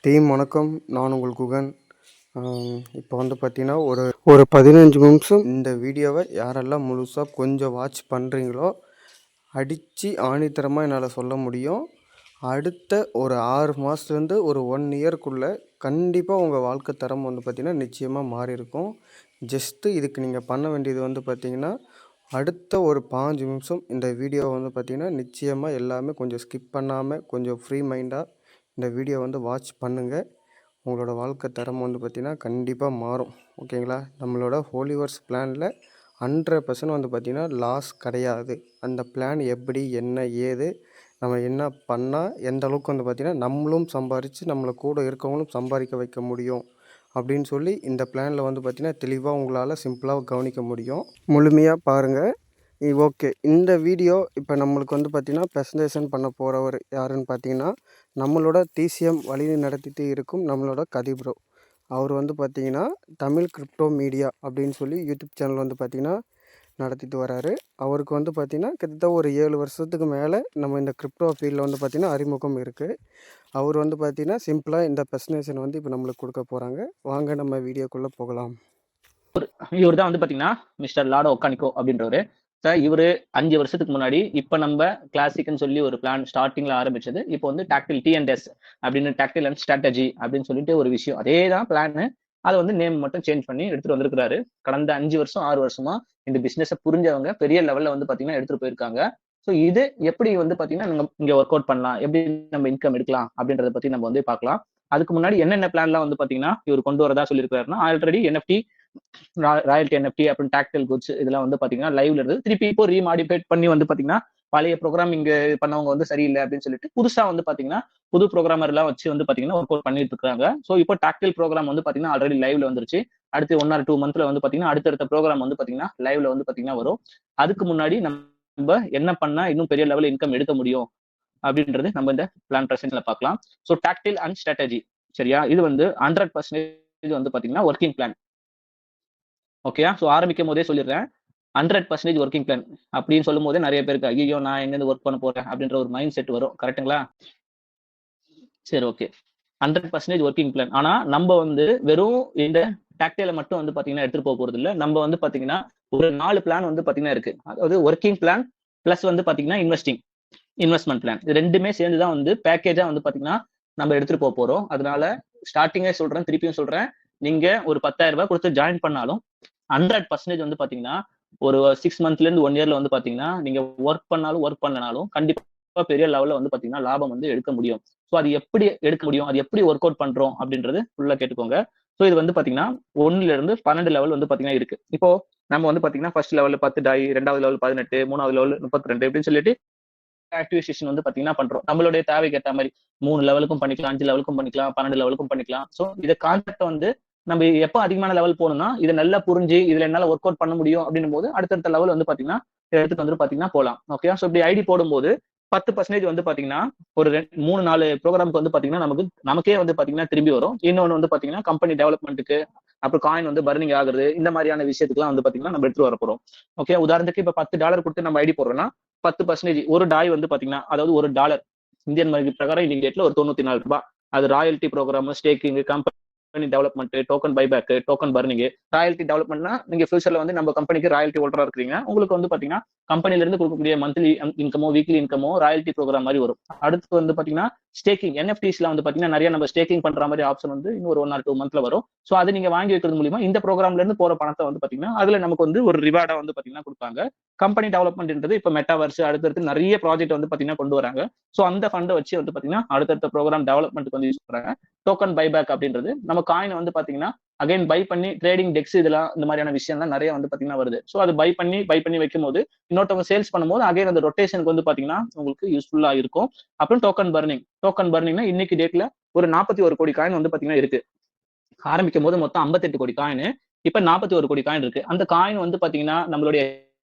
Team வணக்கம். நான் உங்கள் குகன். இப்போ வந்து பார்த்தீங்கன்னா, ஒரு 15 நிமிஷம் இந்த வீடியோவை யாரெல்லாம் முழுசாக கொஞ்சம் வாட்ச் பண்ணுறீங்களோ, அடித்து ஆணித்தரமாக என்னால் சொல்ல முடியும். அடுத்த ஒரு 6 மாதத்துலேருந்து ஒரு 1 இயர்க்குள்ளே கண்டிப்பாக உங்கள் வாழ்க்கை தரம் வந்து பார்த்திங்கன்னா நிச்சயமாக மாறி இருக்கும். ஜஸ்ட்டு இதுக்கு நீங்கள் பண்ண வேண்டியது வந்து பார்த்திங்கன்னா, அடுத்த ஒரு 5 நிமிஷம் இந்த வீடியோவை வந்து பார்த்திங்கன்னா நிச்சயமாக எல்லாமே கொஞ்சம் ஸ்கிப் பண்ணாமல் கொஞ்சம் ஃப்ரீ மைண்டாக இந்த வீடியோ வந்து வாட்ச் பண்ணுங்கள். உங்களோட வாழ்க்கை தரம் வந்து பார்த்திங்கன்னா கண்டிப்பாக மாறும். ஓகேங்களா? நம்மளோட ஹோலிவர்ஸ் பிளானில் 100% வந்து பார்த்திங்கன்னா லாஸ் கிடையாது. அந்த பிளான் எப்படி, என்ன, ஏது, நம்ம என்ன பண்ணால் எந்த அளவுக்கு வந்து பார்த்திங்கன்னா நம்மளும் சம்பாரித்து நம்மளை கூட இருக்கவங்களும் சம்பாதிக்க வைக்க முடியும் அப்படின்னு சொல்லி இந்த பிளானில் வந்து பார்த்திங்கன்னா தெளிவாக உங்களால் சிம்பிளாக கவனிக்க முடியும். முழுமையாக பாருங்கள். ஓகே, இந்த வீடியோ இப்போ நம்மளுக்கு வந்து பார்த்திங்கன்னா ப்ரெசன்டேஷன் பண்ண போகிறவர் யாருன்னு பார்த்தீங்கன்னா, நம்மளோட டிசிஎம் வழி நடத்திட்டு இருக்கும் நம்மளோட கதி ப்ரோ. அவர் வந்து பார்த்திங்கன்னா தமிழ் கிரிப்டோ மீடியா அப்படின்னு சொல்லி யூடியூப் சேனல் வந்து பார்த்திங்கன்னா நடத்திட்டு வராரு. அவருக்கு வந்து பார்த்திங்கன்னா கிட்டத்தட்ட ஒரு 7 வருஷத்துக்கு மேலே நம்ம இந்த கிரிப்டோ ஃபீல்டில் வந்து பார்த்திங்கன்னா அறிமுகம் இருக்குது. அவர் வந்து பார்த்திங்கன்னா சிம்பிளாக இந்த ப்ரெசன்டேஷன் வந்து இப்போ நம்மளுக்கு கொடுக்க போகிறாங்க. வாங்க நம்ம வீடியோக்குள்ளே போகலாம். இவர் தான் வந்து பாத்தீங்கன்னா மிஸ்டர் லாடோ ஒக்கானிக்கோ அப்படின்றவரு. இவரு 5 வருஷத்துக்கு முன்னாடி இப்ப நம்ம கிளாசிக்னு சொல்லி ஒரு பிளான் ஸ்டார்டிங்ல ஆரம்பிச்சது. இப்போ வந்து டாக்டில் T&S அப்படின்னு டாக்டில் அண்ட் ஸ்ட்ராட்டஜி அப்படின்னு சொல்லிட்டு ஒரு விஷயம். அதே தான் பிளான். அதை வந்து நேம் மட்டும் சேஞ்ச் பண்ணி எடுத்துட்டு வந்திருக்கிறாரு. கடந்த 5 வருஷம் 6 வருஷமா இந்த பிசினஸை புரிஞ்சவங்க பெரிய லெவல்ல வந்து பாத்தீங்கன்னா எடுத்துட்டு போயிருக்காங்க. ஸோ இது எப்படி வந்து பாத்தீங்கன்னா நம்ம இங்க ஒர்க் அவுட் பண்ணலாம், எப்படி நம்ம இன்கம் எடுக்கலாம் அப்படின்றத பத்தி நம்ம வந்து பார்க்கலாம். அதுக்கு முன்னாடி என்னென்ன பிளான்லாம் வந்து பாத்தீங்கன்னா இவர் கொண்டு வரதா சொல்லியிருக்காருன்னா, ஆல்ரெடி NFT, ராயல்டி NFT அப்புறம் டாக்டைல் குட்ஸ் இதெல்லாம் வந்து பாத்தீங்கன்னா லைவ்ல இருந்து திருப்பி இப்போ ரீமாடிஃபைட் பண்ணி வந்து பாத்தீங்கன்னா பழைய ப்ரோக்ராமிங் பண்ணவங்க வந்து சரியில்லை அப்படின்னு சொல்லிட்டு புதுசா வந்து பாத்தீங்கன்னா புது ப்ரோக்ராமர் எல்லாம் வச்சு வந்து பாத்தீங்கன்னா ஒர்க் அவுட் பண்ணிட்டு இருக்காங்க. ஸோ இப்போ டாக்டைல் ப்ரோக்ராம் வந்து பாத்தீங்கன்னா ஆல்ரெடி லைவ்ல வந்துருச்சு. அடுத்து 1 or 2 monthல வந்து பாத்தீங்கன்னா அடுத்தடுத்த ப்ரோக்ராம் வந்து பாத்தீங்கன்னா லைவ்ல வந்து பாத்தீங்கன்னா வரும். அதுக்கு முன்னாடி நம்ம என்ன பண்ணா இன்னும் பெரிய லெவல் இன்கம் எடுக்க முடியும் அப்படின்றது நம்ம இந்த பிளான் பிரசன்ட்ல பார்க்கலாம். ஸோ டாக்டைல் அண்ட் ஸ்ட்ராட்டஜி சரியா, இது வந்து 100% வந்து பாத்தீங்கன்னா ஒர்க்கிங் பிளான். ஓகேயா? ஸோ ஆரம்பிக்கும் போதே சொல்லிடுறேன், 100% ஒர்க்கிங் பிளான் அப்படின்னு சொல்லும் போதே நிறைய பேருக்கு ஐயோ நான் எங்கேருந்து ஒர்க் பண்ண போறேன் அப்படின்ற ஒரு மைண்ட் செட் வரும். கரெக்டுங்களா? சரி, ஓகே. 100% working plan. ஆனா நம்ம வந்து வெறும் இந்த டாக்டைல மட்டும் வந்து பாத்தீங்கன்னா எடுத்துட்டு போக போறது இல்ல. நம்ம வந்து பாத்தீங்கன்னா ஒரு 4 பிளான் வந்து பாத்தீங்கன்னா இருக்கு. அதாவது ஒர்க்கிங் பிளான் பிளஸ் வந்து பாத்தீங்கன்னா இன்வெஸ்ட்மெண்ட் பிளான். இது ரெண்டுமே சேர்ந்து தான் வந்து பேக்கேஜா வந்து பாத்தீங்கன்னா நம்ம எடுத்துட்டு போக போறோம். அதனால ஸ்டார்டிங்கே சொல்றேன், திருப்பியும் சொல்றேன், நீங்க ஒரு 10,000 ரூபாய் கொடுத்து ஜாயின் பண்ணாலும் 100% வந்து பாத்தீங்கன்னா ஒரு 6 monthல இருந்து 1 yearல வந்து பாத்தீங்கன்னா நீங்க ஒர்க் பண்ணாலும் ஒர்க் பண்ணனாலும் கண்டிப்பா பெரிய லெவல்ல வந்து பாத்தீங்கன்னா லாபம் வந்து எடுக்க முடியும். ஸோ அது எப்படி எடுக்க முடியும், அது எப்படி ஒர்க் அவுட் பண்றோம் அப்படின்றது ஃபுல்லா கேட்டுக்கோங்க. ஸோ இது வந்து பாத்தீங்கன்னா 1ல இருந்து 12 லெவல் வந்து பாத்தீங்கன்னா இருக்கு. இப்போ நம்ம வந்து பாத்தீங்கன்னா ஃபர்ஸ்ட் லெவல் 10 டாய், 2வது லெவல் 18, 3வது லெவல் 32 அப்படின்னு சொல்லிட்டு ஆக்டிவேஷன் வந்து பாத்தீங்கன்னா பண்றோம். நம்மளுடைய தேவைக்கு ஏற்ற மாதிரி 3 லெவலுக்கும் பண்ணிக்கலாம், 5 லெவலுக்கும் பண்ணிக்கலாம், 12 லெவலுக்கும் பண்ணிக்கலாம். ஸோ இந்த கான்செப்ட் வந்து நம்ம எப்போ அதிகமான லெவல் போகணும்னா இதை நல்லா புரிஞ்சு இதுல என்னால ஒர்க் அவுட் பண்ண முடியும் அப்படின்னும் போது அடுத்தடுத்த லெவல் வந்து பாத்தீங்கன்னா எடுத்துட்டு வந்து பாத்தீங்கன்னா போகலாம். ஓகே, ஸோ இப்படி ஐடி போடும்போது 10% வந்து பாத்தீங்கன்னா ஒரு 3-4 ப்ரோக்ராமுக்கு வந்து பாத்தீங்கன்னா நமக்கே வந்து பாத்தீங்கன்னா திரும்பி வரும். இன்னொன்னு வந்து பாத்தீங்கன்னா கம்பெனி டெவலப்மெண்ட்டுக்கு, அப்புறம் காயின் வந்து பர்னிங் ஆகுறது, இந்த மாதிரியான விஷயத்துக்குலாம் வந்து பாத்தீங்கன்னா நம்ம எடுத்துட்டு வர போறோம். ஓகே, உதாரணத்துக்கு இப்ப $10 கொடுத்து நம்ம ஐடி போடுறோம்னா 10% ஒரு டாய் வந்து பாத்தீங்கன்னா, அதாவது $1 இந்தியன் மதிப்பு பிரகாரம் இன்னைக்கு டேட்ல ஒரு 94 ரூபாய். அது royalty program, staking, company development, token buyback, token burning. Royalty டெவலப்மெண்ட்னா நீங்க ஃபியூச்சர்ல வந்து நம்ம கம்பெனிக்கு ராயல்டி ஹோல்டரா இருக்கீங்க, உங்களுக்கு வந்து பாத்தீங்கன்னா கம்பெனில இருந்து கொடுக்கக்கூடிய மந்த்லி இன்கமோ வீக்லி இன்கமோ ராயல்டி ப்ரோக்ராம் மாதிரி வரும். அடுத்து வந்து பாத்தீங்கன்னா ஸ்டேக்கிங், NFTஸ்ல வந்து பாத்தீங்கன்னா நிறைய நம்ம ஸ்டேக்கிங் பண்ற மாதிரி ஆப்ஷன் வந்து இன்னொரு 1 or 2 monthல வரும். ஸோ அது நீங்க வாங்கி வைக்கிறது மூலியமா இந்த ப்ரோக்ராம்ல இருந்து போற பணத்தை வந்து பாத்தீங்கன்னா அதுல நமக்கு வந்து ஒரு ரிவார்டா வந்து பாத்தீங்கன்னா கொடுப்பாங்க. கம்பெனி டெவலப்மெண்ட்ன்றது இப்ப மெட்டாவர்ஸ் அடுத்தடுத்து நிறைய ப்ராஜெக்ட் வந்து பாத்தீங்கன்னா கொண்டு வராங்க. ஸோ அந்த ஃபண்டை வச்சு வந்து பாத்தீங்கன்னா அடுத்தடுத்த ப்ரோக்ராம் டெவலப்மெண்ட்டுக்கு வந்து யூஸ் பண்றாங்க. டோக்கன் பைபேக் அப்படின்றது நம்ம காயின் வந்து பாத்தீங்கன்னா அகைன் பை பண்ணி ட்ரேடிங் டெக்ஸ் இதெல்லாம் இந்த மாதிரியான விஷயம்லாம் நிறைய வந்து பாத்தீங்கன்னா வருது. ஸோ அது பை பண்ணி வைக்கும் போது இன்னொருத்தவங்க சேல்ஸ் பண்ணும்போது அகைன் அந்த ரொட்டேஷனுக்கு வந்து பாத்தீங்கன்னா உங்களுக்கு யூஸ்ஃபுல்லா இருக்கும். அப்புறம் டோக்கன் பர்னிங்னா இன்னைக்கு டேட்ல ஒரு 41 கோடி காயின் வந்து பாத்தீங்கன்னா இருக்கு. ஆரம்பிக்கும் போது மொத்தம் 58 கோடி காயின், இப்ப 41 கோடி காயின் இருக்கு. அந்த காயின் வந்து பாத்தீங்கன்னா நம்மளுடைய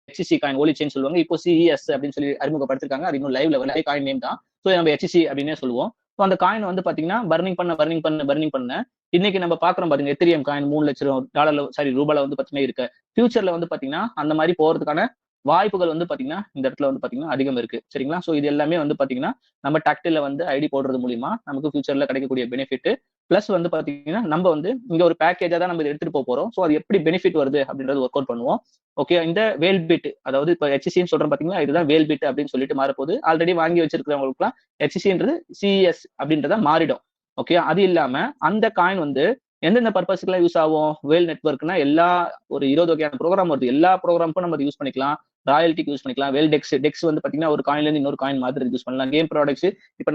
HC காயின், ஓலி செயின் சொல்லுவாங்க. இப்போ CES அப்படின்னு சொல்லி அறிமுகப்படுத்திருக்காங்க. அது இன்னும் லைவ் லெவல் காயின் நேம் தான். ஸோ நம்ம HC அப்படின்னே சொல்லுவோம். ஸோ அந்த காயின் வந்து பாத்தீங்கன்னா பர்னிங் பண்ண இன்னைக்கு நம்ம பாக்குறோம் பாருங்க, எத்திரியம் காயின் $3 லட்சம் ரூபாயில வந்து பாத்தீங்கன்னா இருக்கு. ஃபியூச்சர்ல வந்து பாத்தீங்கன்னா அந்த மாதிரி போறதுக்கான வாய்ப்புகள் வந்து பாத்தீங்கன்னா இந்த இடத்துல வந்து பாத்தீங்கன்னா அதிகம் இருக்கு. சரிங்களா? சோ இது எல்லாமே வந்து பாத்தீங்கன்னா நம்ம டாக்டில வந்து ஐடி போடுறது மூலியமா நமக்கு ஃபியூச்சர்ல கிடைக்கக்கூடிய பெனிஃபிட். பிளஸ் வந்து பாத்தீங்கன்னா நம்ம வந்து இங்க ஒரு பேக்கேஜா தான் நம்ம இதை எடுத்துட்டு போறோம். சோ அது எப்படி பெனிஃபிட் வருது அப்படின்றது ஒர்க் அவுட் பண்ணுவோம். ஓகே, இந்த வேல் பிட், அதாவது இப்ப HCன்னு சொல்றோம் பாத்தீங்களா, இதுதான் வேல் பிட் அப்படின்னு சொல்லிட்டு மாறப்போகுது. ஆல்ரெடி வாங்கி வச்சிருக்கிறவங்களுக்குலாம் HCன்றது CES அப்படின்றத மாறிடும். ஓகே, அது இல்லாம அந்த காயின் வந்து எந்தெந்த பர்பஸ்க்குலாம் யூஸ் ஆகும்? வேல் நெட்வொர்க்னா எல்லா ஒரு 20 வகையான ப்ரோக்ராம் வருது. எல்லா ப்ரோக்ராமுக்கும் நம்ம யூஸ் பண்ணிக்கலாம். ராயல்டிக்கு யூஸ் பண்ணிக்கலாம். வேல் டெக்ஸ் வந்து பாத்தீங்கன்னா ஒரு காயின்ல இருந்து இன்னொரு காயின் மாதிரி யூஸ் பண்ணலாம். கேம் ப்ராடக்ட்ஸ் இப்ப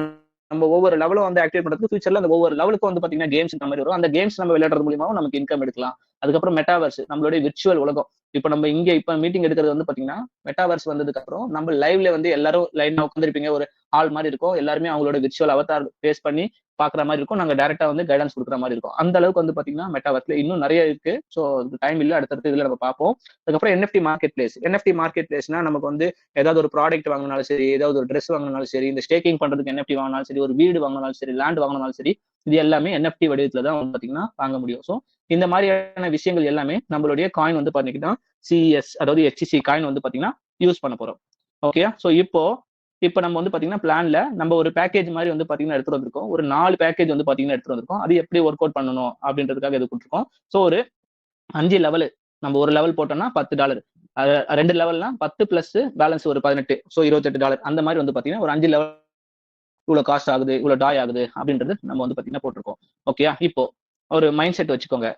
நம்ம ஒவ்வொரு லெவலும் வந்து ஆக்டிவேட் பண்றதுக்கு ஃபியூச்சர்ல அந்த ஒவ்வொரு லெவலுக்கும் வந்து பாத்தீங்கன்னா கேம்ஸ் இந்த மாதிரி வரும். அந்த கேம்ஸ் நம்ம விளையாடுறது மூலியமாவும் நமக்கு இன்கம் எடுக்கலாம். அதுக்கப்புறம் மெட்டாவர்ஸ், நம்மளுடைய விர்ச்சுவல் உலகம். இப்ப நம்ம இங்க இப்ப மீட்டிங் எடுக்கிறது வந்து பாத்தீங்கன்னா மெட்டாவர்ஸ் வந்ததுக்கு அப்புறம் நம்ம லைவ்ல வந்து எல்லாரும் லைனா உட்காந்துருப்பீங்க. ஒரு ஹால் மாதிரி இருக்கும். எல்லாருமே அவங்களோட விர்ச்சுவல் அவதார் பேஸ் பண்ணி பாக்குற மாதிரி இருக்கும். நாங்க டைரக்டா வந்து கைடன்ஸ் கொடுக்குற மாதிரி இருக்கும். அந்த அளவுக்கு வந்து பாத்தீங்கன்னா மெட்டாவர்ஸ்ல இன்னும் நிறைய இருக்கு. சோ டைம் இல்ல, அடுத்தடுத்து இதுல நம்ம பார்ப்போம். அதுக்கப்புறம் NFT marketplace. NFT market பிளேஸ்னா நமக்கு வந்து ஏதாவது ஒரு ப்ராடக்ட் வாங்கினாலும் சரி, ஏதாவது ஒரு ட்ரெஸ் வாங்கினாலும் சரி, இந்த ஸ்டேக்கிங் பண்றதுக்கு NFT வாங்கினாலும் சரி, ஒரு வீடு வாங்கினாலும் சரி, லேண்ட் வாங்கினாலும் சரி, இது எல்லாமே NFT வடிவத்துல தான் வந்து பாத்தீங்கன்னா வாங்க முடியும். சோ இந்த மாதிரியான விஷயங்கள் எல்லாமே நம்மளுடைய காயின் வந்து பாத்தீங்கன்னா CES, அதாவது HCC காயின் வந்து பாத்தீங்கன்னா யூஸ் பண்ண போறோம். ஓகே, சோ இப்ப நம்ம வந்து பாத்தீங்கன்னா பிளான்ல நம்ம ஒரு பேக்கேஜ் மாதிரி வந்து பாத்தீங்கன்னா எடுத்துட்டு வந்திருக்கோம். ஒரு 4 பேக்கேஜ் வந்து பாத்தீங்கன்னா எடுத்துட்டு வந்திருக்கோம். அது எப்படி ஒர்க் அவுட் பண்ணணும் அப்படின்றதுக்காக இது கொடுத்துருக்கோம். சோ ஒரு 5 லெவல், நம்ம ஒரு லெவல் போட்டோம்னா $10, 2 லெவல்னா 10 பிளஸ் பேலன்ஸ் ஒரு 18, சோ $28. அந்த மாதிரி வந்து பாத்தீங்கன்னா ஒரு 5 லெவல் இவ்வளவு காஸ்ட் ஆகுது, இவ்வளவு டாய் ஆகுது அப்படின்றது நம்ம வந்து பாத்தீங்கன்னா போட்டிருக்கோம். ஓகேயா? இப்போ ஒரு மைண்ட் செட் வச்சுக்கோங்க.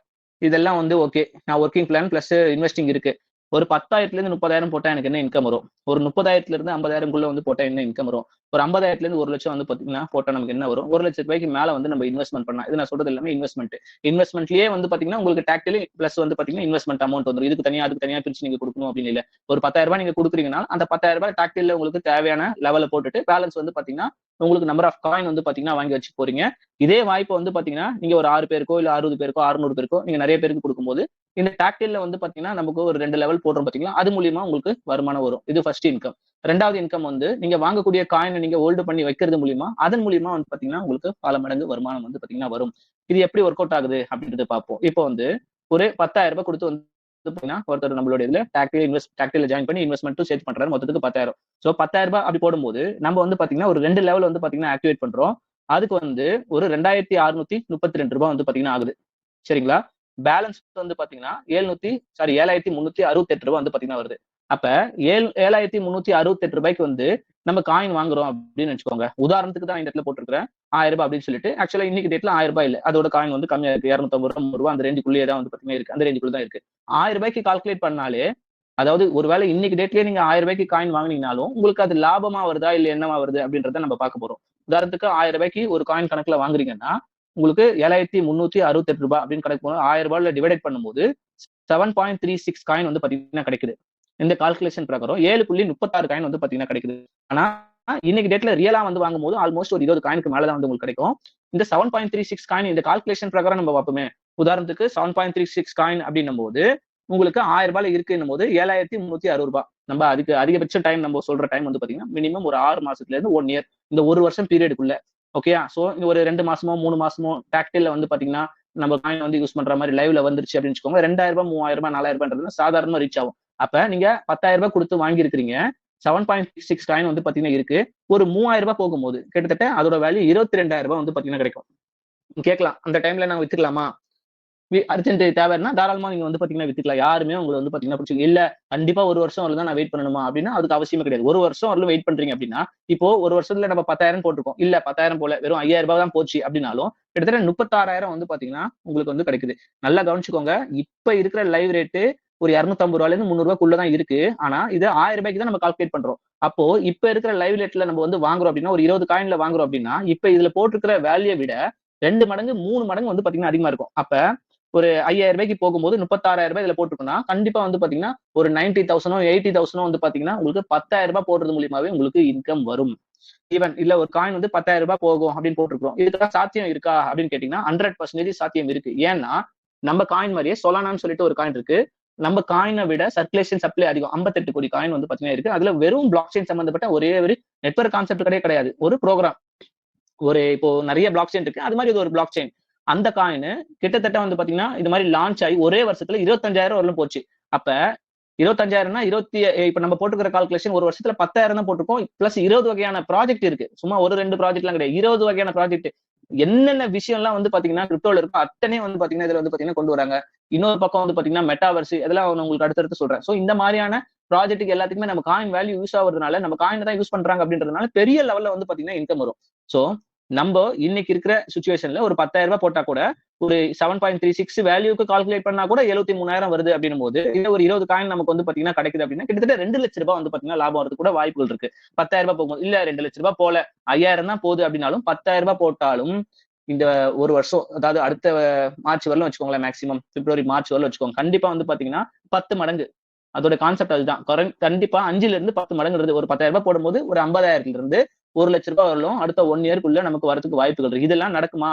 இதெல்லாம் வந்து ஓகே, நான் ஒர்க்கிங் பிளான் பிளஸ் இன்வெஸ்டிங் இருக்கு. ஒரு 10,000 இருந்து 30,000 போட்டா எனக்கு என்ன இன்கம் வரும்? ஒரு 30,000 இருந்து 50,000 வந்து போட்டா என்ன இன்கம் வரும்? ஒரு 50,000 இருந்து 1 லட்சம் வந்து பாத்தீங்கன்னா போட்டா நமக்கு என்ன வரும்? 1 லட்சம் ரூபாய்க்கு மேல வந்து நம்ம இன்வெஸ்ட்மெண்ட் பண்ணலாம். இது நான் சொல்றது எல்லாமே இன்வெஸ்ட்மெண்ட். இன்வெஸ்ட்மெண்ட்லயே வந்து பாத்தீங்கன்னா உங்களுக்கு டாக்டிலி பிளஸ் வந்து பாத்தீங்கன்னா இன்வெஸ்ட்மெண்ட் அமௌண்ட் வந்துரும். இதுக்கு தனியா அதுக்கு தனியா பிரிச்சு நீங்க கொடுக்கணும் அப்படின்னு இல்ல. ஒரு 10,000 ரூபாய் நீங்க கொடுக்குறீங்கன்னா அந்த 10,000 ரூபாய் டாக்டில உங்களுக்கு தேவையான லெவல போட்டுட்டு பேலன்ஸ் வந்து பாத்தீங்கன்னா உங்களுக்கு நம்பர் ஆஃப் காயின் வந்து பாத்தீங்கன்னா வாங்கி வச்சு போறீங்க. இதே வாய்ப்பு வந்து பாத்தீங்கன்னா நீங்க ஒரு 6 பேருக்கோ இல்ல 60 பேருக்கோ 600 பேருக்கோ நீங்க நிறைய பேருக்கு கொடுக்கும்போது இந்த டாக்டில்ல வந்து பாத்தீங்கன்னா நமக்கு ஒரு 2 லெவல் போடுறோம் பாத்தீங்களா, அது மூலியமா உங்களுக்கு வருமானம் வரும். இது ஃபர்ஸ்ட் இன்கம். ரெண்டாவது இன்கம் வந்து நீங்க வாங்கக்கூடிய காயினை நீங்க ஹோல்டு பண்ணி வைக்கிறது மூலியமா, அதன் மூலியமா வந்து பாத்தீங்கன்னா உங்களுக்கு பல மடங்கு வருமானம் வந்து பாத்தீங்கன்னா வரும். இது எப்படி ஒர்க் அவுட் ஆகுது அப்படின்றத பார்ப்போம். இப்போ வந்து ஒரு 10,000 ரூபாய் கொடுத்து வந்து பாத்தீங்கன்னா ஒருத்தர் நம்மளுடைய இதுல டாக்டில ஜாயின் பண்ணி இன்வெஸ்ட்மெண்ட்டும் சேர்த்து பண்றாரு. மொத்தத்துக்கு 10,000. சோ 10,000 ரூபாய் அப்படி போடும்போது நம்ம வந்து பாத்தீங்கன்னா ஒரு 2 லெவல் வந்து பாத்தீங்கன்னா ஆக்டிவேட் பண்றோம். அதுக்கு வந்து ஒரு 2,632 ரூபாய் வந்து பாத்தீங்கன்னா ஆகுது. சரிங்களா? பேலன்ஸ் வந்து பாத்தீங்கன்னா 7,368 ரூபாய் வந்து பாத்தீங்கன்னா வருது. அப்ப 7,368 ரூபாய்க்கு வந்து நம்ம காயின் வாங்குறோம் அப்படின்னு வச்சுக்கோங்க. உதாரணத்துக்கு தான் இந்த இடத்துல போட்டிருக்கிறேன் 1000 ரூபாய் அப்படின்னு சொல்லிட்டு. ஆக்சுவலா இன்னைக்கு டேட்ல 1000 ரூபாய் இல்ல, அதோட காயின் வந்து கம்மியா இருக்கு. 250 ரூபாய், 300 அந்த ரேஞ்சுக்குள்ளேயே தான் வந்து பாத்தீங்கன்னா இருக்கு. அந்த ரேஞ்சுக்குள்ள தான் இருக்கு. 1000 ரூபாய்க்கு கால்குலேட் பண்ணாலே, அதாவது ஒருவேளை இன்னைக்கு டேட்லயே நீங்க 1000 ரூபாய்க்கு காயின் வாங்கினீங்கனாலும் உங்களுக்கு அது லாபமா வருதா இல்ல என்னவா வருது அப்படின்றத நம்ம பார்க்க போறோம். உதாரணத்துக்கு 1000 ரூபாய்க்கு ஒரு காயின் கணக்குல வாங்குறீங்கன்னா உங்களுக்கு 7,368 ரூபாய் அப்படின்னு கணக்கு போனா 1000 ரூபாயில டிவைட் பண்ணும்போது 7.36 காயின் வந்து பாத்தீங்கன்னா கிடைக்குது. இந்த கால்குலேஷன் பிரகாரம் 7.36 காயின் வந்து பாத்தீங்கன்னா கிடைக்குது. ஆனா இன்னைக்கு டேட்ல ரியலா வந்து வாங்கும்போது ஆல்மோஸ்ட் ஒரு 20 காயினுக்கு மேலதான் வந்து உங்களுக்கு கிடைக்கும். இந்த 7.36 காயின் இந்த கால்குலேஷன் பிரகாரம் நம்ம பார்ப்போமே. உதாரணத்துக்கு 7.36 காயின் அப்படின்னும் போது உங்களுக்கு 1000 ரூபாயில இருக்குன்னும் போது 7,360 ரூபாய். நம்ம அதுக்கு அதிகபட்ச டைம் நம்ம சொல்ற டைம் வந்து பாத்தீங்கன்னா மினிமம் ஒரு 6 மாசத்துல இருந்து 1 இயர், இந்த 1 வருஷம் பீரியடுக்குள்ள. ஓகேயா? சோ ஒரு 2 மாசமோ 3 மாசமோ டாக்டில வந்து பாத்தீங்கன்னா நம்ம காயின் வந்து யூஸ் பண்ற மாதிரி லைவ்ல வந்துருச்சு அப்படின்னு வச்சுக்கோங்க. 2,000 ரூபாய் 3,000 ரூபாய் 4,000 ரூபாய் சாதாரணமா ரீச் ஆகும். அப்ப நீங்க 10,000 ரூபாய் கொடுத்து வாங்கி இருக்கிறீங்க. 7.6 காயின் வந்து பாத்தீங்கன்னா இருக்கு. ஒரு 3,000 ரூபாய் போகும்போது கிட்டத்தட்ட அதோட வேல்யூ 22,000 ரூபாய் வந்து பாத்தீங்கன்னா கிடைக்கும். கேட்கலாம், அந்த டைம்ல நான் வித்துக்கலாமா? அர்ஜென்ட் தேவைன்னா தாராளமா நீங்க வந்து பாத்தீங்கன்னா வித்துக்கலாம். யாருமே உங்களை வந்து பாத்தீங்கன்னா பிடிச்சி இல்ல கண்டிப்பா 1 வருஷம் வரல தான் நான் வெயிட் பண்ணணுமா அப்படின்னா அதுக்கு அவசியமே கிடையாது. 1 வருஷம் வரல வெயிட் பண்றீங்க அப்படின்னா இப்போ 1 வருஷத்துல நம்ம 10,000 போட்டிருக்கோம். இல்ல 10,000 போல வெறும் 5,000 ரூபாய் தான் போச்சு அப்படின்னாலும் கிட்டத்தட்ட 36,000 வந்து பாத்தீங்கன்னா உங்களுக்கு வந்து கிடைக்குது. நல்லா கவனிச்சுக்கோங்க. இப்ப இருக்கிற லைவ் ரேட்டு ஒரு 250 ரூபாயில இருந்து 300 ரூபாய்க்குள்ளதான் இருக்கு. ஆனா இது 1000 ரூபாய்க்கு தான் நம்ம கால்குலேட் பண்றோம். அப்போ இப்ப இருக்கிற லைவ் ரேட்ல நம்ம வந்து வாங்குறோம் அப்படின்னா ஒரு 20 காயின்ல வாங்குறோம் அப்படின்னா இப்ப இதுல போட்டிருக்கிற வேல்யூ விட 2 மடங்கு 3 மடங்கு வந்து பாத்தீங்கன்னா அதிகமா இருக்கும். அப்ப ஒரு 5,000 ரூபாய்க்கு போகும்போது 36,000 ரூபாய் இதுல போட்டுருக்கோம்னா கண்டிப்பா வந்து பாத்தீங்கன்னா ஒரு 90,000 80,000 வந்து பாத்தீங்கன்னா உங்களுக்கு 10,000 ரூபாய் போடுறது மூலியமாவே உங்களுக்கு இன்கம் வரும். ஈவன் இல்ல ஒரு காயின் வந்து 10,000 ரூபாய் போகும் அப்படின்னு போட்டிருக்கோம். இதுக்கெல்லாம் சாத்தியம் இருக்கா அப்படின்னு கேட்டீங்கன்னா 100% சாத்தியம் இருக்கு. ஏன்னா நம்ம காயின் மாதிரியே சொலானான்னு சொல்லிட்டு ஒரு காயின் இருக்கு. நம்ம காயினை விட சர்க்குலேஷன் சப்ளை அதிகம். 58 கோடி காயின் வந்து பாத்தீங்கன்னா இருக்கு. அதுல வெறும் பிளாக் செயின் சம்பந்தப்பட்ட ஒரே ஒரு நெட்வொர்க் கான்செப்ட் கிடையாது. ஒரு ப்ரோக்ராம், ஒரு இப்போ நிறைய பிளாக் செயின் இருக்கு. அது மாதிரி இது ஒரு பிளாக் செயின். அந்த காயின் கிட்டத்தட்ட வந்து பாத்தீங்கன்னா இது மாதிரி லான்ச் ஆகி ஒரே வருஷத்துல 25,000 வரலும் போச்சு. அப்ப 25,000னா இப்ப நம்ம போட்டுக்கிற கால்குலேஷன் ஒரு வருஷத்துல 10,000 தான் போட்டிருக்கோம். பிளஸ் 20 வகையான ப்ராஜெக்ட் இருக்கு. சும்மா ஒரு 2 ப்ராஜெக்ட்லாம் கிடையாது. 20 வகையான ப்ராஜெக்ட். என்னென்ன விஷயம்லாம் வந்து பாத்தீங்கன்னா கிரிப்டோல இருக்கோ அத்தனையும் வந்து பாத்தீங்கன்னா இதுல வந்து பாத்தீங்கன்னா கொண்டு வராங்க. இன்னொரு பக்கம் வந்து பாத்தீங்கன்னா மெட்டாவர்ஸ் இதெல்லாம் நான் உங்களுக்கு அடுத்தடுத்து சொல்றேன். சோ இந்த மாதிரியான ப்ராஜெக்ட்டுக்கு எல்லாத்துக்குமே நம்ம காயின் வேல்யூ யூஸ் ஆகுறதுனால நம்ம காயின் தான் யூஸ் பண்றாங்க அப்படின்றதுனால பெரிய லெவல்ல வந்து பாத்தீங்கன்னா இன்கம் வரும். சோ நம்ம இன்னைக்கு இருக்கிற சுச்சுவேஷன்ல ஒரு 10,000 போட்டா கூட ஒரு 7.36 வேல்யூக்கு கால்குலேட் பண்ணா கூட 73,000 வருது அப்படின்னும் போது இல்ல ஒரு 20 காயின் நமக்கு வந்து பாத்தீங்கன்னா கிடைக்குது அப்படின்னா கிட்டத்தட்ட 2 லட்ச ரூபாய் வந்து பாத்தீங்கன்னா லாபம் வரது கூட வாய்ப்புகள் இருக்கு. 10,000 போகும்போது இல்ல 2 லட்ச ரூபாய் போல 5,000 தான் போகுது அப்படின்னாலும் 10,000 போட்டாலும் இந்த ஒரு வருஷம் அதாவது அடுத்த மார்ச் வரலும் வச்சுக்கோங்களேன், மேக்ஸிமம் பிப்ரவரி மார்ச் வரலும் வச்சுக்கோங்க. கண்டிப்பா வந்து பாத்தீங்கன்னா 10 மடங்கு அதோட கான்செப்ட் அதுதான். கண்டிப்பா 5ல இருந்து 10 மடங்குன்றது ஒரு 10,000 போடும்போது ஒரு 50,000ல இருந்து 1 லட்ச ரூபாய் வரலும் அடுத்த 1 இயர்க்குள்ள நமக்கு வரதுக்கு வாய்ப்புகள் இருக்கு. இதெல்லாம் நடக்குமா?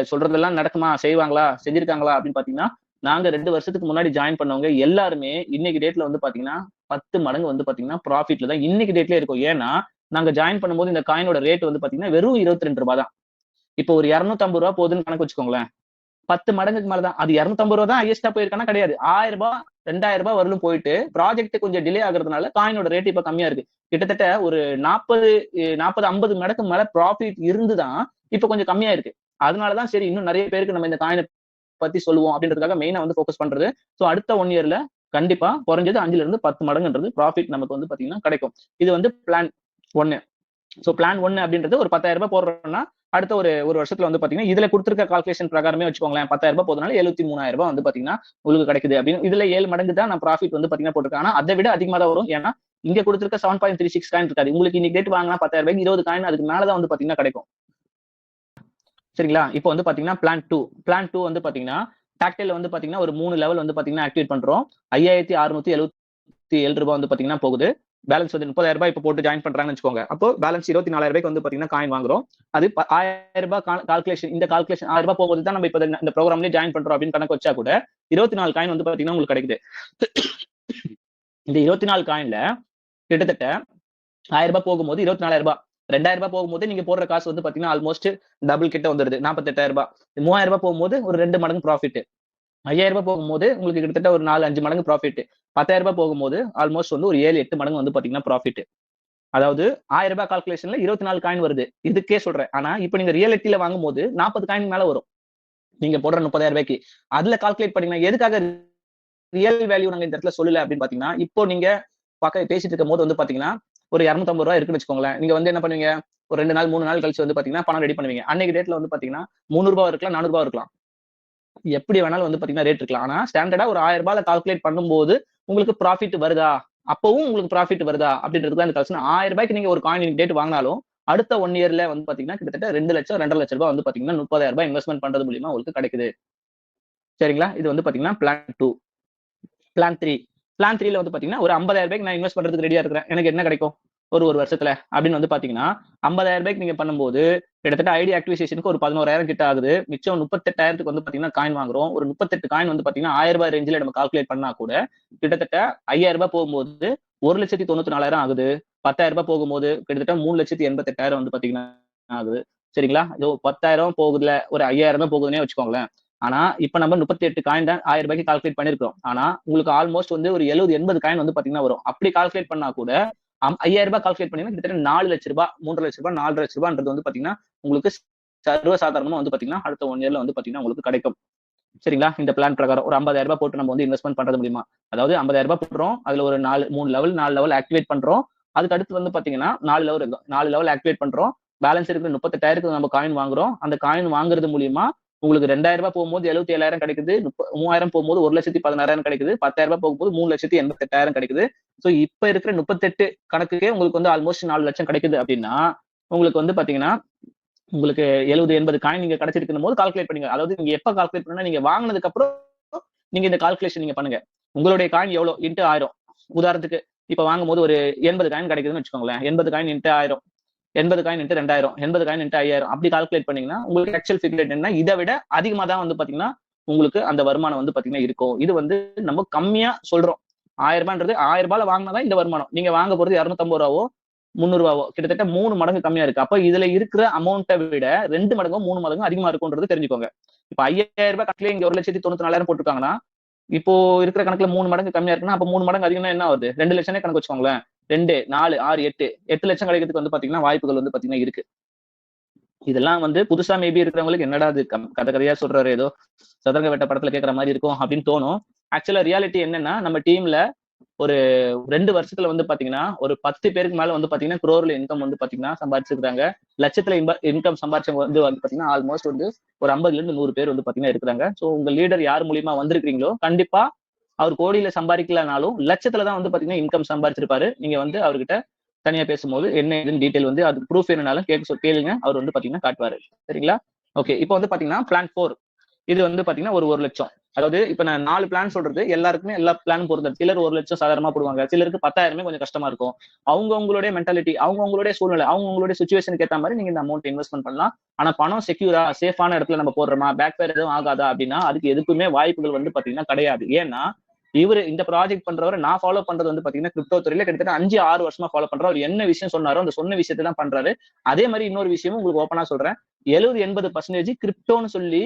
சொல்றதெல்லாம் நடக்குமா? செய்வாங்களா? செஞ்சிருக்காங்களா? அப்படின்னு பாத்தீங்கன்னா நாங்க 2 வருஷத்துக்கு முன்னாடி ஜாயின் பண்ணவங்க எல்லாருமே இன்னைக்கு டேட்ல வந்து பாத்தீங்கன்னா 10 மடங்கு வந்து பாத்தீங்கன்னா ப்ராஃபிட்ல தான் இன்னைக்கு டேட்ல இருக்கும். ஏன்னா நாங்க ஜாயின் பண்ணும்போது இந்த காயினோட ரேட் வந்து பாத்தீங்கன்னா வெறும் 22 ரூபாய் தான். இப்போ ஒரு 250 ரூபாய் போகுதுன்னு கணக்கு வச்சுக்கோங்களேன். 10 மடங்குக்கு மேலதான். அது 250 ரூபாய் தான் ஹையஸ்டா போயிருக்கானா கிடையாது. 1000 ரூபாய் 2000 ரூபாய் வரலும் போயிட்டு ப்ராஜெக்ட் கொஞ்சம் டிலே ஆகுறதுனால காயினோட ரேட் இப்ப கம்மியா இருக்கு. கிட்டத்தட்ட ஒரு 40 50 மடங்கு மேல ப்ராஃபிட் இருந்துதான் இப்ப கொஞ்சம் கம்மியா இருக்கு. அதனாலதான் சரி இன்னும் நிறைய பேருக்கு நம்ம இந்த காயினை பத்தி சொல்லுவோம் அப்படின்றதுக்காக மெயினா வந்து ஃபோக்கஸ் பண்றது. சோ அடுத்த 1 இயர்ல கண்டிப்பா குறைஞ்சது 5ல இருந்து 10 மடங்குன்றது ப்ராஃபிட் நமக்கு வந்து பாத்தீங்கன்னா கிடைக்கும். இது வந்து பிளான் 1. சோ பிளான் 1 அப்படின்றது ஒரு 10,000 ரூபாய் போடுறோம்னா அடுத்த ஒரு வருஷத்துல வந்து பாத்தீங்கன்னா இதுல கொடுத்திருக்க கால்குலேஷன் பிரகாரமே வச்சுக்கோங்களேன் 10,000 ரூபாய் போதுனால 73,000 ரூபாய் வந்து பாத்தீங்கன்னா உங்களுக்கு கிடைக்குது அப்படின்னு இதுல 7 மடங்கு தான் நான் ப்ராஃபிட் வந்து பாத்தீங்கன்னா போட்டிருக்கேன். ஆனா அதை விட அதிகமா தான் வரும். ஏன்னா இங்க கொடுத்திருக்க 7.36 காயின் இருக்காது. உங்களுக்கு இன்னைக்கு டேட் வாங்கினா 10,000 ரூபாய்க்கு 20 காயின் அதுக்கு மேலதான் வந்து பாத்தீங்கன்னா கிடைக்கும். சரிங்களா? இப்போ வந்து பாத்தீங்கன்னா பிளான் 2 வந்து பாத்தீங்கன்னா டாக்டைல வந்து பாத்தீங்கன்னா ஒரு 3 லெவல் வந்து பாத்தீங்கன்னா ஆக்டிவேட் பண்றோம். 5,677 ரூபாய் வந்து பாத்தீங்கன்னா போகுது. பேலன்ஸ் வந்து 30,000 ரூபாய் இப்ப போட்டு ஜாயின் பண்றாங்கன்னு வச்சுக்கோங்க. அப்போ பேலன்ஸ் 24,000 ரூபாய்க்கு வந்து பாத்தீங்கன்னா காயின் வாங்குறோம். அது 1,000 ரூபாய் கால்குலேஷன் இந்த கால்குலேஷன் 1,000 ரூபாய் போகும்போது தான் நம்ம இப்ப இந்த ப்ரோக்ராம்லயே ஜாயின் பண்றோம் அப்படின்னு கணக்கு வச்சா கூட 24 காயின் வந்து பாத்தீங்கன்னா உங்களுக்கு கிடைக்குது. இந்த 24 காயின்ல கிட்டத்தட்ட 1,000 ரூபாய் போகும்போது 24,000 ரூபாய் 2,000 ரூபாய் போகும்போது நீங்க போடுற காசு வந்து பாத்தீங்கன்னா ஆல்மோஸ்ட் டபுள் கிட்ட வந்துருது 48,000 ரூபாய். 3,000 ரூபாய் போகும்போது ஒரு 2 மடங்கு ப்ராஃபிட். 5,000 ரூபாய் போகும்போது உங்களுக்கு கிட்டத்தட்ட ஒரு 4-5 மடங்கு ப்ராஃபிட். 10,000 ரூபாய் போகும்போது ஆல்மோஸ்ட் வந்து ஒரு 7-8 மடங்கு வந்து பாத்தீங்கன்னா ப்ராஃபிட். அதாவது 1,000 ரூபாய் கால்குலேஷன்ல 24 காயின் வருது. இதுக்கே சொல்றேன். ஆனா இப்ப நீங்க ரியாலிட்டியில வாங்கும்போது 40 காயின் மேல வரும். நீங்க போடுற 30,000 ரூபாய்க்கு. அதுல கால்குலேட் பண்ணீங்கன்னா எதுக்காக ரியல் வேல்யூ நாங்க இந்த இடத்துல சொல்லல அப்படின்னு பாத்தீங்கன்னா இப்போ நீங்க பேசிட்டு இருக்கும் போது வந்து பாத்தீங்கன்னா ஒரு 250 ரூபாய் இருக்குன்னு வச்சுக்கோங்களேன். நீங்க வந்து என்ன பண்ணுவீங்க? ஒரு 2 நாள் 3 நாள் கழிச்சு வந்து பாத்தீங்கன்னா பணம் ரெடி பண்ணுவீங்க. அன்னைக்கு டேட்ல வந்து பாத்தீங்கன்னா 300 ரூபாய் இருக்கலாம், 400 ரூபாய் இருக்கலாம். எப்படி வேணாலும் வந்து பாத்தீங்கன்னா ரேட் இருக்கலாம். ஆனா ஸ்டாண்டர்டா ஒரு 1,000 ரூபாய்ல கால்குலேட் பண்ணும்போது உங்களுக்கு ப்ராஃபிட் வருதா? அப்பவும் உங்களுக்கு ப்ராஃபிட் வருதா? அப்படின்றது தான் இந்த கல்சன். 1,000 ரூபாய்க்கு நீங்க ஒரு காயின் டேட் வாங்கினாலும் அடுத்த 1 இயர்ல வந்து பாத்தீங்கன்னா கிட்டத்தட்ட 2 லட்சம் 2.5 லட்சம் ரூபாய் வந்து பாத்தீங்கன்னா 30,000 ரூபாய் இன்வெஸ்ட்மெண்ட் பண்றது மூலியமா உங்களுக்கு கிடைக்குது. சரிங்களா? இது வந்து பாத்தீங்கன்னா பிளான் 2. பிளான் 3. பிளான் 3ல வந்து பாத்தீங்கன்னா ஒரு 50,000 ரூபாய்க்கு நான் இன்வெஸ்ட் பண்றதுக்கு ரெடியா இருக்கிறேன். எனக்கு என்ன கிடைக்கும்? ஒரு வருஷத்துல அப்படின்னு வந்து பாத்தீங்கன்னா 50,000 ரூபாய்க்கு நீங்க பண்ணும்போது கிட்டத்தட்ட ஐடி ஆக்டிவேஷனுக்கு ஒரு 11,000 கிட்ட ஆகுது. மிச்சம் 38,000க்கு வந்து பாத்தீங்கன்னா காயின் வாங்குறோம். ஒரு 38 காயின் வந்து பாத்தீங்கன்னா 1,000 ரூபாய் ரேஞ்சில நம்ம கால்குலேட் பண்ணா கூட கிட்டத்தட்ட 5,000 ரூபாய் போகும்போது 1,94,400 ஆகுது. 10,000 ரூபாய் போகும்போது கிட்டத்தட்ட 3,88,000 வந்து பாத்தீங்கன்னா ஆகுது. சரிங்களா? இதோ 10,000 போகுதுல ஒரு 5,000 தான் போகுதுன்னே வச்சுக்கோங்களேன். ஆனா இப்ப நம்ம 38 காயின் தான் 1,000 ரூபாய்க்கு கால்குலேட் பண்ணிருக்கோம். ஆனா உங்களுக்கு ஆல்மோஸ்ட் வந்து ஒரு 70-80 காயின் வந்து பாத்தீங்கன்னா வரும். அப்படி கால்குலேட் பண்ணா கூட 5,000 ரூபாய் கால்குலேட் பண்ணீங்கன்னா கிட்டத்தட்ட 4 லட்ச ரூபாய் 3 லட்ச ரூபாய் 4 லட்ச ரூபாய்ன்றது வந்து பாத்தீங்கன்னா உங்களுக்கு சர்வ சாதாரணமா வந்து பாத்தீங்கன்னா அடுத்த 1 இயர்ல வந்து பாத்தீங்கன்னா உங்களுக்கு கிடைக்கும். சரிங்களா? இந்த பிளான் பிரகாரம் ஒரு 50,000 ரூபாய் போட்டு நம்ம வந்து இன்வெஸ்ட்மெண்ட் பண்றது மூலியமா. அதாவது 50,000 ரூபாய் போடுறோம். அதுல ஒரு 3 லெவல் 4 லெவல் ஆக்டிவேட் பண்றோம். அதுக்கு அடுத்து வந்து பாத்தீங்கன்னா 4 லெவல் இருக்கு. 4 லெவல் ஆக்டிவேட் பண்றோம். பேலன்ஸ் இருக்கிற 38,000க்கு நம்ம காயின் வாங்குறோம். அந்த காயின் வாங்குறது மூலியமா உங்களுக்கு 2,000 ரூபாய் போகும்போது 77,000 கிடைக்குது. 3,000 போகும்போது 1,16,000 கிடைக்குது. 10,000 ரூபாய் போகும்போது 3,88,000 கிடைக்குது. சோ இப்ப இருக்கிற 38 கணக்குக்கே உங்களுக்கு வந்து ஆல்மோஸ்ட் 4 லட்சம் கிடைக்குது அப்படின்னா உங்களுக்கு வந்து பாத்தீங்கன்னா உங்களுக்கு 70-80 காயின் நீங்க கிடைச்சிருக்கும் போது கால்குலேட் பண்ணுங்க. அதாவது நீங்க எப்ப கால்குலேட் பண்ணா நீங்க வாங்கினதுக்கு அப்புறம் நீங்க இந்த கால்குலேஷன் நீங்க பண்ணுங்க. உங்களுடைய காயின் எவ்வளவு இன்ட்டு 1000. உதாரணத்துக்கு இப்ப வாங்கும்போது ஒரு 80 காயின் கிடைக்குதுன்னு வச்சுக்கோங்களேன். 80 coin into 1000. 80 coin into 2,000. 80 coin into 5,000. அப்படி கால்குலேட் பண்ணீங்கன்னா உங்களுக்கு ஆக்சுவல் ஃபிகர் என்ன இதை விட அதிகமா தான் வந்து பாத்தீங்கன்னா உங்களுக்கு அந்த வருமானம் வந்து பாத்தீங்கன்னா இருக்கும். இது வந்து நம்ம கம்மியா சொல்றோம். 1,000 ரூபான்றது 1,000 ரூபாயில வாங்கினாதான் இந்த வருமானம். நீங்க வாங்க போறது 250 ரூபாவோ 300 ரூபாவோ கிட்டத்தட்ட 3 மடங்கு கம்மியா இருக்கு. அப்ப இதுல இருக்கிற அமௌண்ட்டை விட 2 மடங்கும் 3 மடங்கும் அதிகமா இருக்கும்ன்றது தெரிஞ்சுக்கோங்க. இப்ப 5,000 ரூபாய் கணக்குல இங்க 1,94,000 போட்டிருக்காங்கன்னா இப்போ இருக்கிற கணக்குல 3 மடங்கு கம்மியா இருக்குன்னா, அப்ப 3 மடங்கு அதிகம்னா என்ன ஆகுது? 2 லட்சம்னே கணக்கு வச்சுக்கோங்களேன். 2, 4, 6, 8. 8 லட்சம் கிடைக்கிறதுக்கு வந்து பாத்தீங்கன்னா, வாய்ப்புகள் வந்து பாத்தீங்கன்னா இருக்கு. இதெல்லாம் வந்து புதுசா மேபி இருக்கிறவங்களுக்கு என்னடா இது கதை கதையா சொல்றாரு ஏதோ சதுரங்க வேட்டை படத்துல கேட்கற மாதிரி இருக்கும் அப்படின்னு தோணும். ஆக்சுவலா ரியாலிட்டி என்னன்னா நம்ம டீம்ல ஒரு 2 வருஷத்துல வந்து பாத்தீங்கன்னா ஒரு 10 பேருக்கு மேல வந்து பாத்தீங்கன்னா குரோர்ல இன்கம் வந்து பாத்தீங்கன்னா சம்பாதிச்சிருக்காங்க. லட்சத்துல இன்கம் சம்பாதிச்சவங்க வந்து பாத்தீங்கன்னா ஆல்மோஸ்ட் வந்து ஒரு 50ல இருந்து 100 பேர் வந்து பாத்தீங்கன்னா இருக்கிறாங்க. சோ உங்க லீடர் யார் மூலியமா வந்திருக்கீங்களோ கண்டிப்பா அவர் கோடியில சம்பாதிக்கலனாலும் லட்சத்துல தான் வந்து பாத்தீங்கன்னா இன்கம் சம்பாதிச்சிருப்பாரு. நீங்க வந்து அவர்கிட்ட தனியா பேசும்போது என்ன ஏதுன்னு டீடைல் வந்து அது ப்ரூஃப் என்னனாலும் கேளுங்க. அவர் வந்து பாத்தீங்கன்னா காட்டுவாரு. சரிங்களா? ஓகே. இப்போ வந்து பாத்தீங்கன்னா பிளான் 4 இது வந்து பாத்தீங்கன்னா ஒரு 1,00,000. அதாவது இப்ப நான் 4 பிளான் சொல்றது எல்லாருக்குமே எல்லா பிளான் பொருந்தது. சிலர் 1,00,000 சாதாரணமா போடுவாங்க. சிலருக்கு 10,000 கொஞ்சம் கஷ்டமா இருக்கும். அவங்களுடைய மென்டாலிட்டி, அவங்களுடைய சூழ்நிலை, அவங்களுடைய சிச்சுவேஷனுக்கு ஏத்த மாதிரி நீங்க இந்த அமௌண்ட் இன்வெஸ்ட்மெண்ட் பண்ணலாம். ஆனா பணம் செக்யூரா, சேஃபான இடத்துல நம்ம போடுறோமா, பேக் ஃபயர் எதுவும் ஆகாதா அப்படின்னா அதுக்கு எதுக்குமே வாய்ப்புகள் வந்து பாத்தீங்கன்னா கிடையாது. ஏன்னா இவரு இந்த ப்ராஜெக்ட் பண்றவரை நான் ஃபாலோ பண்றது வந்து பாத்தீங்கன்னா கிரிப்டோ துறையில கிட்டத்தட்ட 5, 6 வருஷமா ஃபாலோ பண்றேன். அவர் என்ன விஷயம் சொன்னாரோ அந்த சொன்ன விஷயத்தை தான் பண்றாரு. அதே மாதிரி இன்னொரு விஷயமும் உங்களுக்கு ஓப்பனா சொல்றேன். 70-80% கிரிப்டோன்னு சொல்லி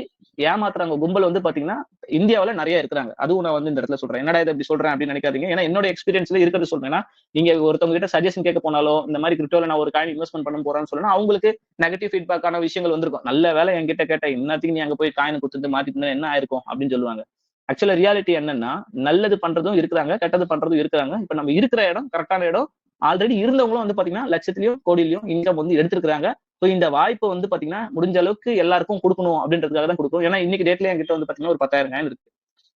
ஏமாத்துறாங்க கும்பல் வந்து பாத்தீங்கன்னா இந்தியாவுல நிறைய இருக்கிறாங்க. அதுவும் நான் வந்து இந்த இடத்துல சொல்றேன். என்னடா இதை இப்படி சொல்றேன் அப்படின்னு நினைக்காதீங்க. ஏன்னா என்னோட எக்ஸ்பீரியன்ஸ்ல இருக்கிறது சொல்றேன்னா நீங்க ஒருத்தவங்க கிட்ட சஜஷன் கேட்க போனாலோ இந்த மாதிரி கிரிப்டோல நான் ஒரு காயின் இன்வெஸ்ட்மெண்ட் பண்ண போறேன்னு சொன்னா அவங்களுக்கு நெகட்டிவ் ஃபீட்பேக்கான விஷயங்கள் வந்திருக்கும். நல்ல வேலை என்கிட்ட கேட்ட இன்னத்துக்கு நீ அங்க போய் காயினை கொடுத்துட்டு மாத்திட்டு என்ன ஆயிருக்கும் அப்படின்னு சொல்லுவாங்க. ஆக்சுவலா ரியாலிட்டி என்னன்னா நல்லது பண்றதும் இருக்கிறாங்க, கெட்டது பண்றதும் இருக்கிறாங்க. இப்ப நம்ம இருக்கிற இடம் கரெக்டான இடம். ஆல்ரெடி இருந்தவங்களும் வந்து பாத்தீங்கன்னா லட்சத்திலயும் கோடியிலயும் இன்கம் வந்து எடுத்திருக்காங்க. சோ இந்த வாய்ப்பு வந்து பாத்தீங்கன்னா முடிஞ்ச அளவுக்கு எல்லாருக்கும் கொடுக்கணும் அப்படின்றதுக்காக தான் கொடுக்கும். ஏன்னா இன்னைக்கு டேட்ல என்கிட்ட வந்து பாத்தீங்கன்னா ஒரு 10,000 காயின் இருக்கு.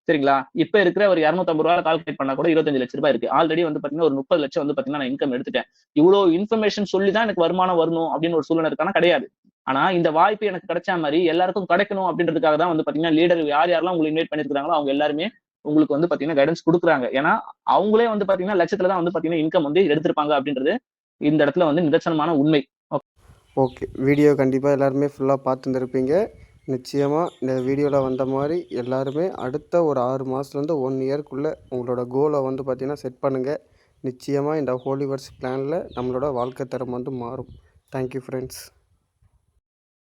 சரிங்களா? இப்ப இருக்கிற ஒரு 250 ரூபாய் கால்குலேட் பண்ணா கூட 25 லட்சம் ரூபாய் இருக்கு. ஆல்ரெடி வந்து பாத்தீங்கன்னா ஒரு 30 லட்சம் வந்து பாத்தீங்கன்னா நான் இன்கம் எடுத்துட்டேன். இவ்வளவு இன்ஃபர்மேஷன் சொல்லி தான் எனக்கு வருமானம் வரணும் அப்படின்னு ஒரு சூழ்நிலை இருக்கானா கிடையாது. ஆனா இந்த வாய்ப்பு எனக்கு கிடைச்ச மாதிரி எல்லாருக்கும் கிடைக்கணும் அப்படின்றதுக்காக தான் வந்து பாத்தீங்கன்னா லீடர் யார் யாரெல்லாம் உங்களை இன்வைட் பண்ணிருக்காங்களோ அவங்க எல்லாருமே உங்களுக்கு வந்து பாத்தீங்கன்னா கைடன்ஸ் கொடுக்குறாங்க. ஏன்னா அவங்களே வந்து பாத்தீங்கன்னா லட்சத்துல தான் வந்து பாத்தீங்கன்னா இன்கம் வந்து எடுத்திருப்பாங்க அப்படின்றது இந்த இடத்துல வந்து நிதர்சனமான உண்மை. ஓகே. வீடியோ கண்டிப்பாக எல்லாருமே ஃபுல்லாக பார்த்துருந்துருப்பீங்க. நிச்சயமாக இந்த வீடியோவில் வந்த மாதிரி எல்லாருமே அடுத்த ஒரு 6 மாதத்துலேருந்து 1 இயர்க்குள்ளே உங்களோட கோலை வந்து பார்த்திங்கன்னா செட் பண்ணுங்கள். நிச்சயமாக இந்த ஹோலிவர்ஸ் பிளானில் நம்மளோட வாழ்க்கை தரம் வந்து மாறும். Thank you friends.